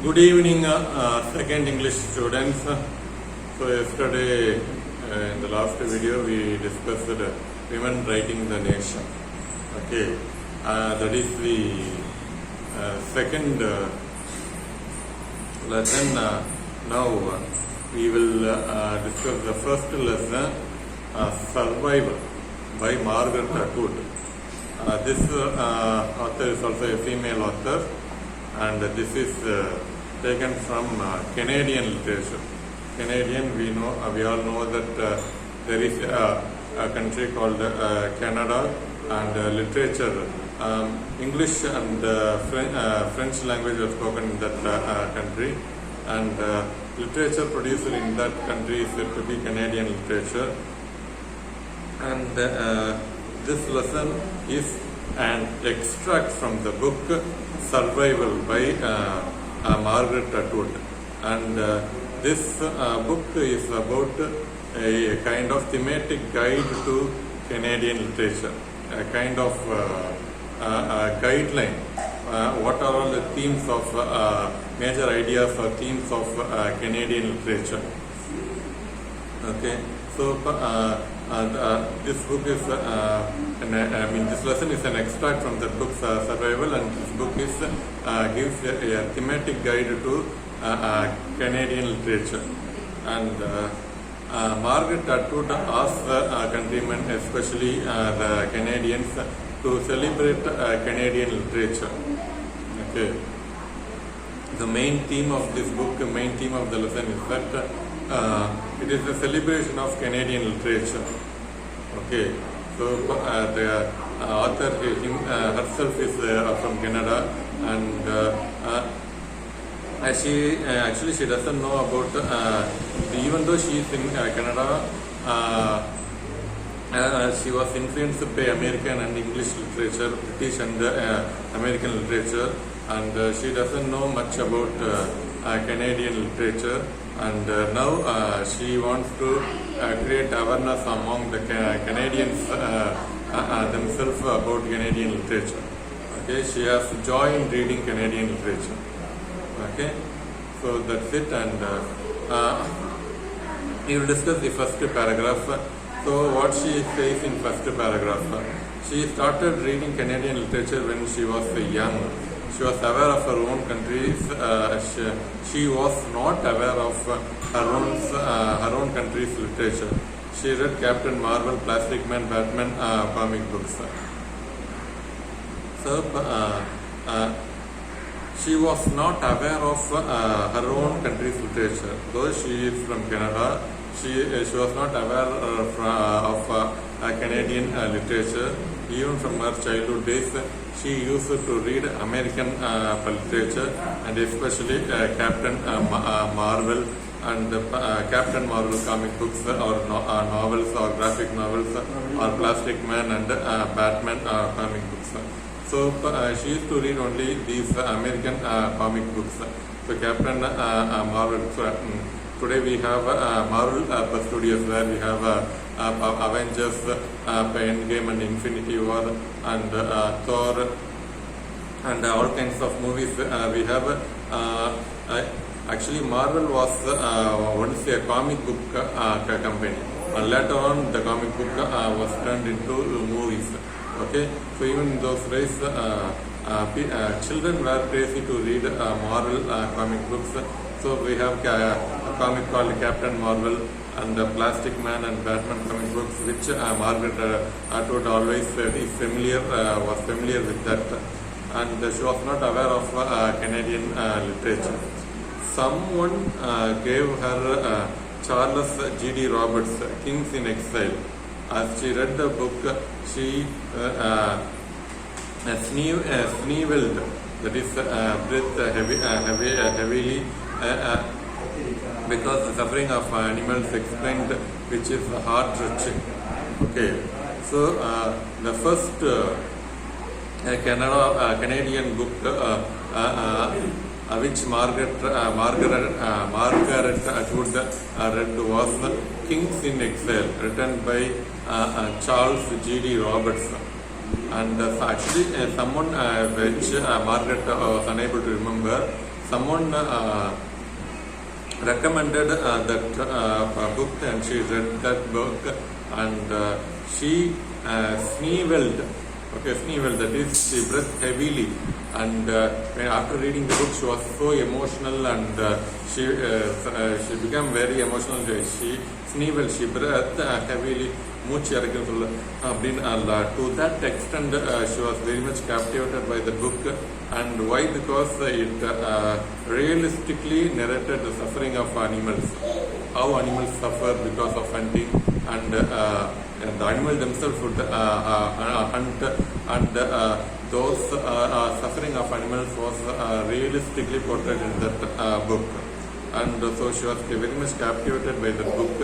Good evening, second English students. So yesterday, in the last video, we discussed women writing the nation. Okay, that is the second lesson. Now we will discuss the first lesson, Survival by Margaret Atwood. This author is also a female author, and this is taken from Canadian literature. Canadian, we all know that there is a country called Canada, and literature, English and French language are spoken in that country, and literature produced in that country is said to be Canadian literature. And this lesson is an extract from the book Survival by Margaret Atwood, and this book is about a kind of thematic guide to Canadian literature, a kind of guideline. What are all the themes of major ideas or themes of Canadian literature? Okay, so this book is, this lesson is an extract from the book Survival, and this book is gives a thematic guide to Canadian literature. And Margaret Atwood asked countrymen, especially the Canadians, to celebrate Canadian literature. Okay. The main theme of this book, the main theme of the lesson is that it is a celebration of Canadian literature. Okay, so the author herself is from Canada, and she doesn't know about, even though she is in Canada, she was influenced by American and English literature, British and American literature, and she doesn't know much about Canadian literature. And now she wants to create awareness among the Canadians themselves about Canadian literature. Okay, she has joy in reading Canadian literature. Okay, so that's it, and we will discuss the first paragraph. So what she says in first paragraph, she started reading Canadian literature when she was young. She was aware of her own countries. She was not aware of her own country's literature. She read Captain Marvel, Plastic Man, Batman comic books. So she was not aware of her own country's literature. Though she is from Canada, she was not aware of Canadian literature. Even from her childhood days, she used to read American literature, and especially Captain Marvel and Captain Marvel comic books, or novels, or graphic novels, or Plastic Man and Batman comic books. So she used to read only these American comic books. So Captain Marvel. Today we have Marvel Studios, where we have Avengers, Endgame and Infinity War, and Thor, and all kinds of movies. We have actually Marvel was once a comic book company, and later on the comic book was turned into movies. Okay, so even in those days, children were crazy to read Marvel comic books. So we have a comic called Captain Marvel and Plastic Man and Batman comic books, which Margaret Atwood always said is was familiar with that, and she was not aware of Canadian literature. Someone gave her Charles G.D. Roberts' Kings in Exile. As she read the book, she sneezed, that is, breathed heavily, because the suffering of animals explained, which is heart-wrenching. Okay, so the first Canadian book which Margaret Atwood read was Kings in Exile, written by Charles G.D. Roberts. And actually someone which Margaret was unable to remember, someone recommended that book, and she read that book, and she sneezed. Okay, sneezed. That is, she breathed heavily, and after reading the book, she was so emotional, and she became very emotional. She sneezed. She breathed heavily. மூச்சு இறக்குன்னு சொல்ல அப்படின்னு to that extent she was very much captivated by the book. And why? Because it realistically narrated the suffering of animals, how animals suffer because of hunting, and the animals themselves would hunt, and those suffering of animals was realistically portrayed in that book. And so she was very much captivated by the book.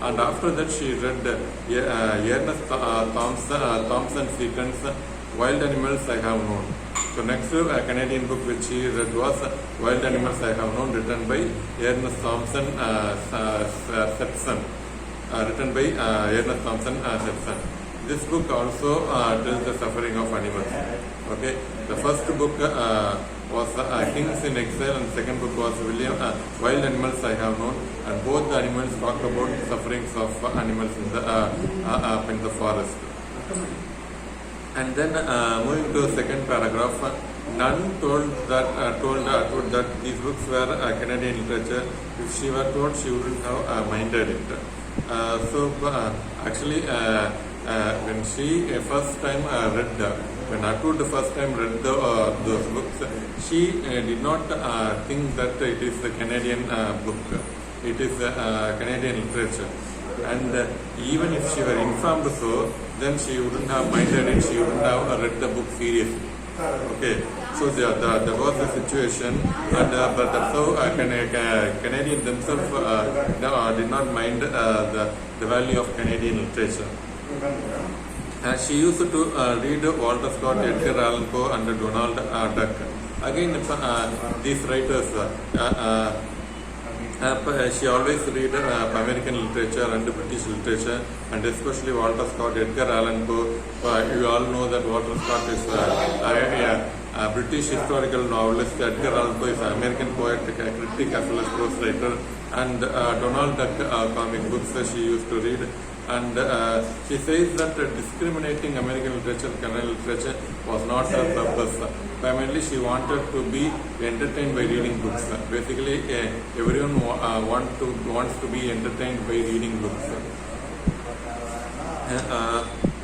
And after that she read Ernest Thompson Seton's Wild Animals I Have Known. So next Canadian book which she read was Wild Animals I Have Known, written by Ernest Thompson Seton. This book also tells the suffering of animals. Okay, the first book was Kings in Exile, and second book was Wild Animals I Have Known, and both the animals talk about the sufferings of animals in the forest. And then moving to the second paragraph, none told that these books were Canadian literature. If she were told, she wouldn't have minded it. Actually, when she first time when Atwood first time read those books, she did not think that it is a Canadian book. It is Canadian literature. And even if she were informed so, then she wouldn't have minded it. She wouldn't have read the book seriously. Okay, so there was a situation, and but that's how Canadians themselves did not mind the value of Canadian literature. She used to read Walter Scott, Edgar Allan Poe, and Donald Duck. Again, these writers, she always read American literature and British literature, and especially Walter Scott, Edgar Allan Poe. You all know that Walter Scott is a British historical novelist. Edgar Allan Poe is an American poet, critic, as well as prose writer. And Donald Duck comic books she used to read. And she says that discriminating American literature, Canadian literature was not her purpose. Primarily, she wanted to be entertained by reading books. Basically, everyone wants to be entertained by reading books.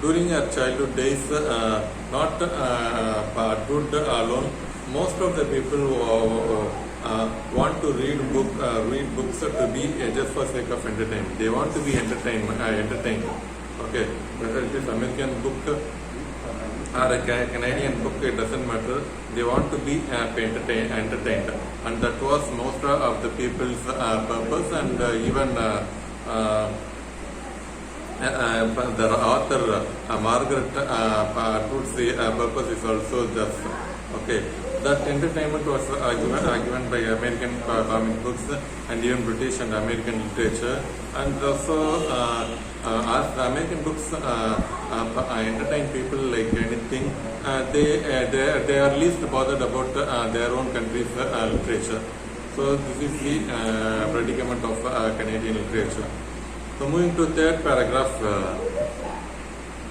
During her childhood days, not Atwood alone, most of the people want to read books to be just for sake of entertainment. They want to be entertained. Okay, whether it is American book or a Canadian book, it doesn't matter. They want to be entertained, and that was most of the people's purpose. And even the author Margaret Atwood's purpose is also just okay. That entertainment was given by American comic books and even British and American literature. And also, as the American books entertain people like anything, they are least bothered about their own country's literature. So this is the predicament of Canadian literature. So moving to third paragraph,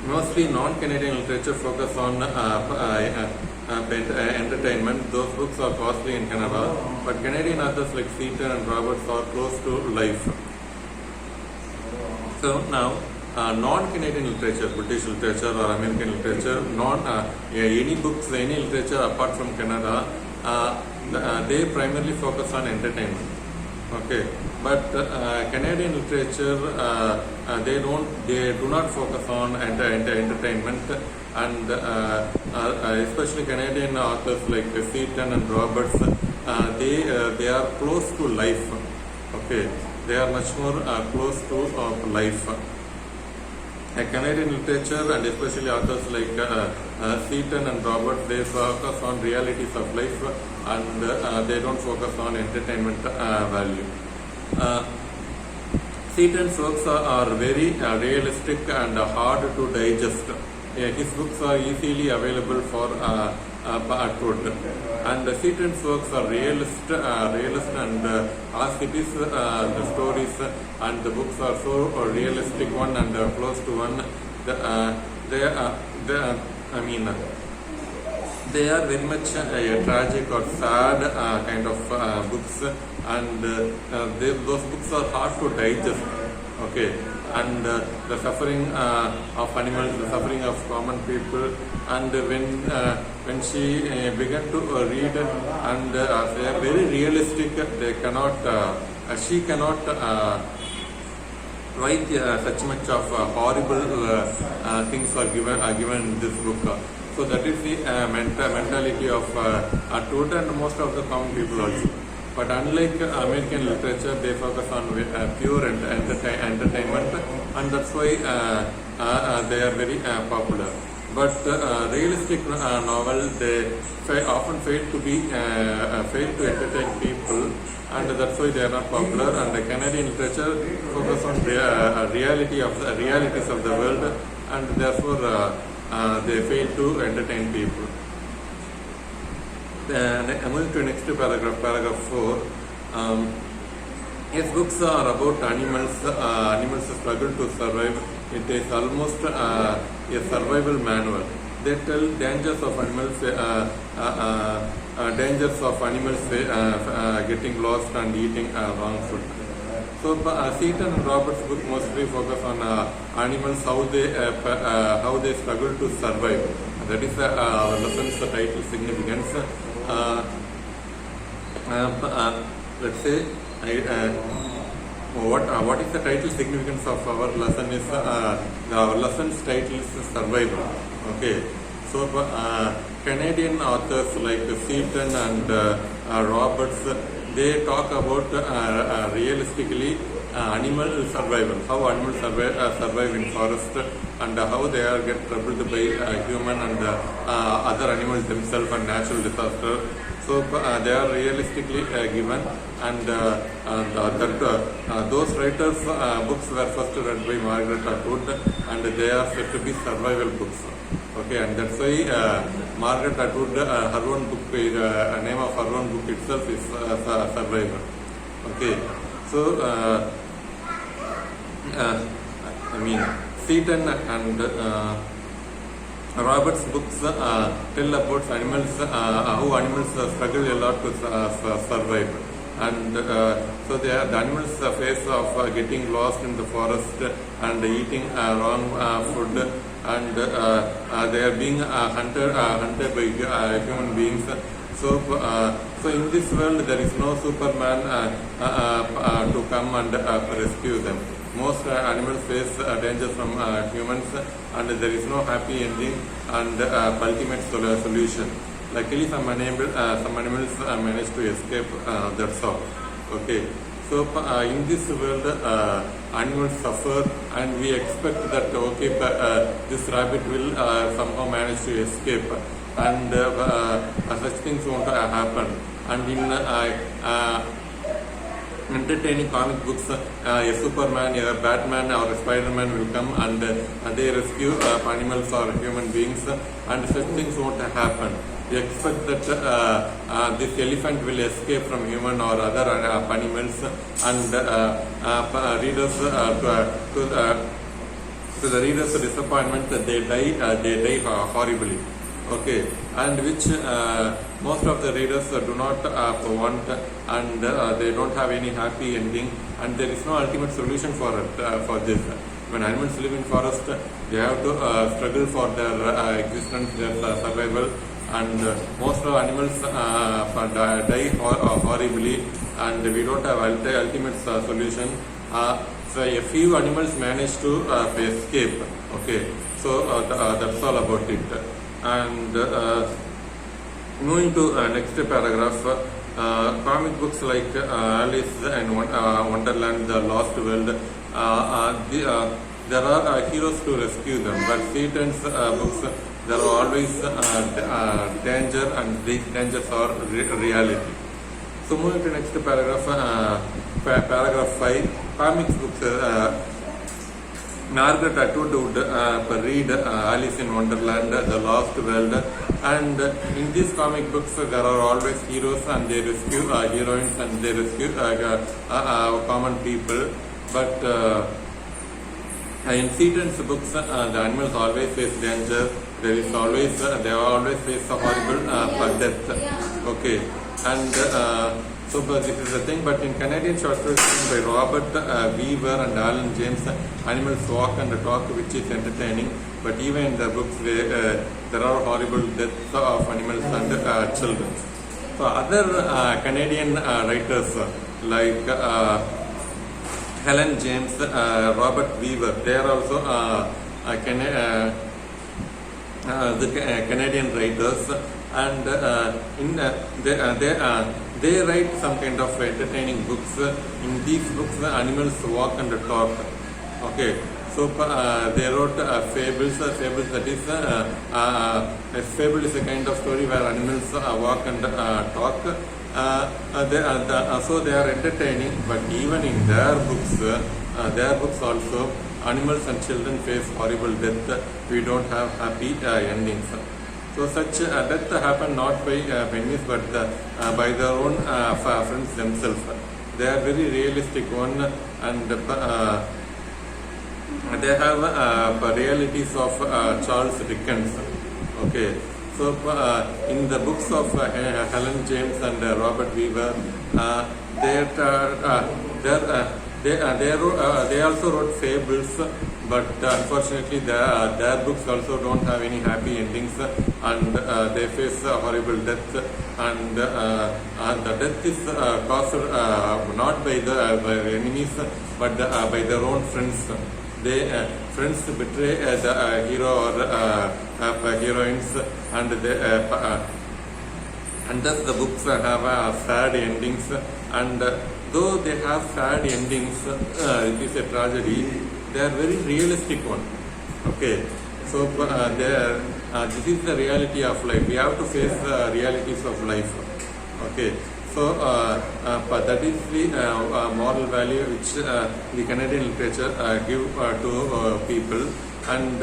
mostly non-Canadian literature focus on entertainment. Those books are costly in Canada, but Canadian authors like Seton and Roberts are close to life. So now, non-Canadian literature, British literature or American literature, any books, any literature apart from Canada, they primarily focus on entertainment. Okay, but Canadian literature, they do not focus on entertainment, and especially Canadian authors like Seton and Roberts, they are close to life. Okay, they are much more close to life. Canadian literature and especially authors like Seton and Roberts, they focus on realities of life, and they don't focus on entertainment value. Seton's works are very realistic and hard to digest. His books are easily available for truth. And Seaton's works are realist and as it is the stories and the books are so realistic one and close to one. They are very much a tragic or sad kind of books, and those books are hard to digest. Okay, and the suffering of animals, the suffering of common people, and when she began to read, and they are very realistic. They cannot, she cannot write such much of horrible things are given in this book. So that is the mentality of truth and most of the common people also. But unlike American literature, they focus on pure entertainment, and that's why they are very popular. But realistic novel, they often fail to entertain people, and that's why they are not popular. And the Canadian literature focus on realities of the world, and therefore they fail to entertain people. Moving to next paragraph 4. Yes, books are about animals. Animals struggle to survive. It is almost a survival manual. They tell dangers of animals getting lost and eating wrong food. So Seaton and Roberts' book mostly focus on animals, how they struggle to survive. That is our lesson's title significance. Let's say what is the title significance of our lesson is our lesson's title is survival. Okay, so Canadian authors like Seaton and Roberts, they talk about realistically animal survival, how animals survive in forest, and how they get troubled by human and other animals themselves and natural disaster. So they are realistically given, and those writers' books were first read by Margaret Atwood, and they are said to be survival books. Okay, and that's why Margaret Atwood, her own book, name of her own book itself is Survivor. Okay, so Seaton and Roberts' books tell about animals, how animals struggle a lot to survive, and so the animals face of getting lost in the forest and eating wrong food, and they are being hunted by human beings. So in this world there is no Superman to come and rescue them. Most animals face danger from humans, and there is no happy ending and ultimate solution. Luckily, some animals manage to escape. That's all. Okay. So in this world, animals suffer, and we expect that this rabbit will somehow manage to escape, and such things won't happen. And in entertaining comic books, a Superman, a Batman, or a Spider-Man will come and they rescue animals or human beings, and such things won't happen. We expect that this elephant will escape from human or other animals, and to the reader's disappointment, they die horribly. Okay, and which most of the readers do not want, and they don't have any happy ending, and there is no ultimate solution for this. When animals live in forest, they have to struggle for their existence, their survival, and most of animals die horribly, and we don't have ultimate solution. So a few animals manage to escape. Okay, so that's all about it. And moving to next paragraph, comic books like Alice in Wonderland, The Lost World, there are heroes to rescue them, but Seaton's books, there are always danger, and these dangers are reality. So moving to next paragraph, paragraph 5, comics books. Margaret Atwood would read Alice in Wonderland, The Lost World, and in these comic books there are always heroes and they rescue heroines and they rescue common people. But in Seaton's books, the animals always face danger. There is always they always face a horrible death. Okay, and so this is the thing. But in Canadian short stories by Robert Weaver and Alan James, animals walk and talk, which is entertaining. But even in the books, there are horrible deaths of animals and children. So other Canadian writers like Helen James, Robert Weaver, they are also the Canadian writers, and they write some kind of entertaining books. In these books, the animals walk and talk. Okay, so they wrote fables. Fables, that is, a fable is a kind of story where animals walk and talk. So they are entertaining, but even in their books also, animals and children face horrible death. We don't have happy endings. So such death happen not by penguins but by their own friends themselves. They are very realistic one, and they have realities of Charles Dickens. Okay. So in the books of Helen James and Robert Weaver, they also wrote fables, but unfortunately their books also don't have any happy endings, and they face horrible death, and the death is caused not by the enemies but by their own friends. Friends betray the hero or heroines, and thus the books have sad endings. And though they have sad endings, it is a tragedy. They are very realistic one. Okay, so this is the reality of life. We have to face the realities of life. Okay. So that is the moral value which the Canadian literature give to people. And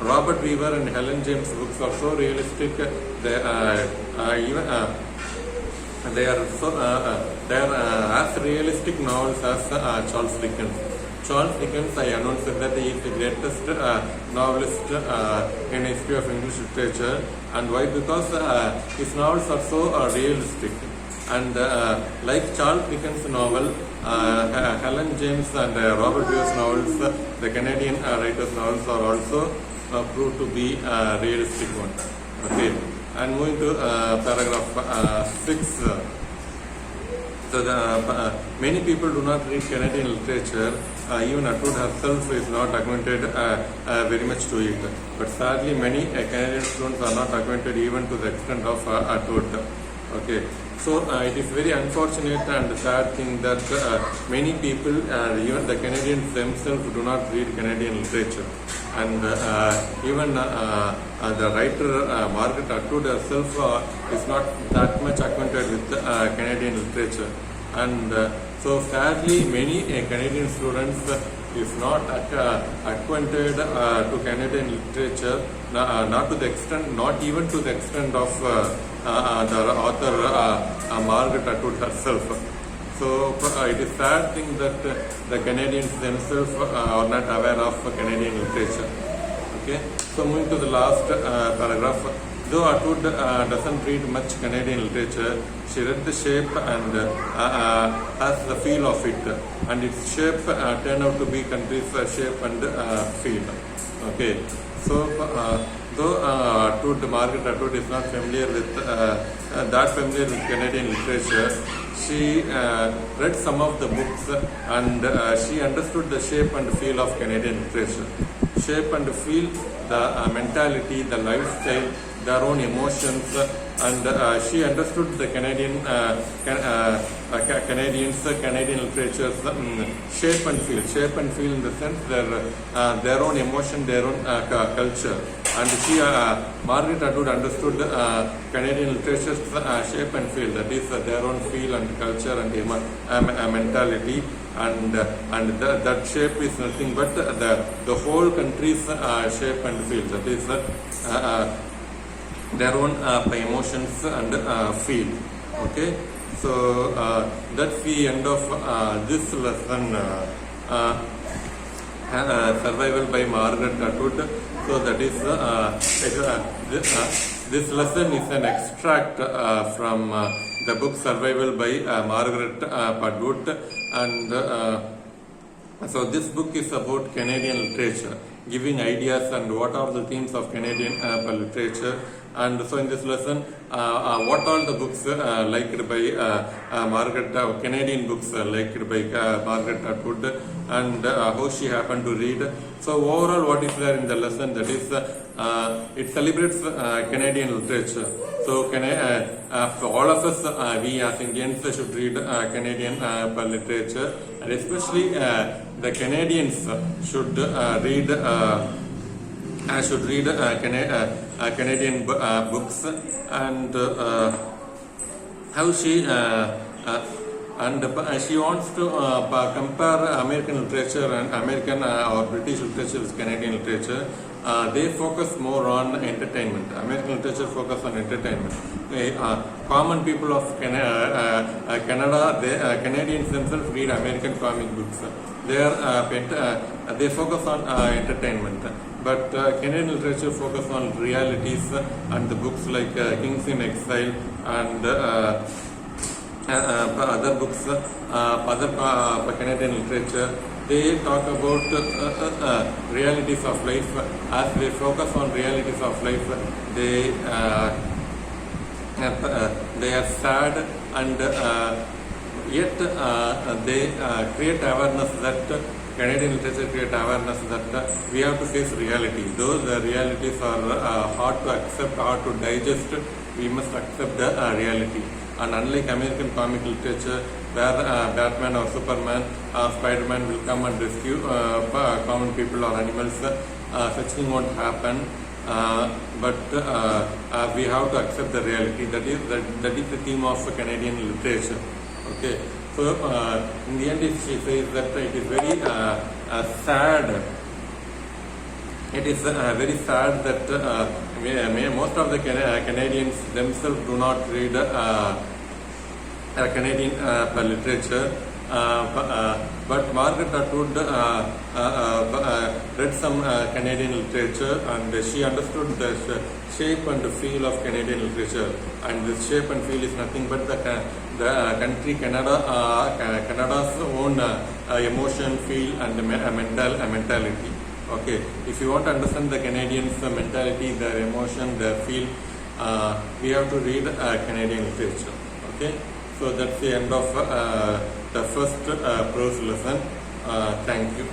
Robert Weaver and Helen James books are so realistic. They are as realistic novels as Charles Dickens. Charles Dickens, I announced that he is the greatest novelist in the history of English literature. And why? Because his novels are so realistic. And like Charles Dickens' novel, Helen James and Robert Weaver's novels, the Canadian writers' novels are also proved to be realistic ones. Okay. And moving to paragraph 6. So many people do not read Canadian literature. Even Atwood herself is not acquainted very much to it. But sadly, many Canadian students are not acquainted even to the extent of Atwood. Okay, so it is very unfortunate and sad thing that many people, even the Canadians themselves, do not read Canadian literature. And even the writer Margaret Atwood herself is not that much acquainted with Canadian literature. And so sadly, many Canadian students is not acquainted to Canadian literature, not to the extent, not even to the extent of the author Margaret Atwood herself. So it is sad thing that the Canadians themselves are not aware of Canadian literature. Okay. So moving to the last paragraph. Though Atwood doesn't read much Canadian literature, she read the shape and has the feel of it, and its shape turned out to be country's shape and feel. Okay, so though Margaret Atwood is not familiar with that familiar with Canadian literature, she read some of the books and she understood the shape and feel of Canadian literature. Shape and feel, the mentality, the lifestyle, their own emotions, and she understood the Canadian Canadian literature's shape and feel in the sense their own emotion, their own culture. and Margaret Atwood understood Canadian literature's shape and feel, that is their own feel and culture and mentality, and that shape is nothing but the whole country's shape and feel, that is their own emotions and feel. Okay, so that's the end of this lesson, Survival by Margaret Atwood. So that is this lesson is an extract from the book Survival by Margaret Atwood, and so this book is about Canadian literature, giving ideas and what are the themes of Canadian literature. And so in this lesson, what are the books liked by Canadian books liked by Margaret Atwood, and how she happened to read. So overall, what is there in the lesson, that is it celebrates Canadian literature. So for all of us, we as Indians should read Canadian literature, and especially the Canadians should read Canadian books, and how she she wants to compare American literature and American or British literature with Canadian literature. They focus more on entertainment. American literature focus on entertainment. Common people of Canada, Canadians themselves read American comic books. They focus on entertainment. But Canadian literature focus on realities, and the books like Kings in Exile and other books, other Canadian literature, they talk about realities of life. As they focus on realities of life, they are sad, and yet they create awareness that Canadian literature create awareness that we have to face reality. Though the realities are hard to accept, hard to digest, we must accept the reality. And unlike American comic literature, where Batman or Superman or Spider-Man will come and rescue common people or animals, such thing won't happen. But we have to accept the reality. That is the theme of Canadian literature. Okay. So in the end, she says that it is very sad. It is very sad that most of the Canadians themselves do not read Canadian literature. But Margaret Atwood read some Canadian literature, and she understood the shape and feel of Canadian literature. And this shape and feel is nothing but the country Canada's own emotion, feel, and mentality. Okay, if you want to understand the Canadians' mentality, their emotion, their feel, we have to read Canadian literature. Okay, so that's the end of the first prose lesson. Thank you.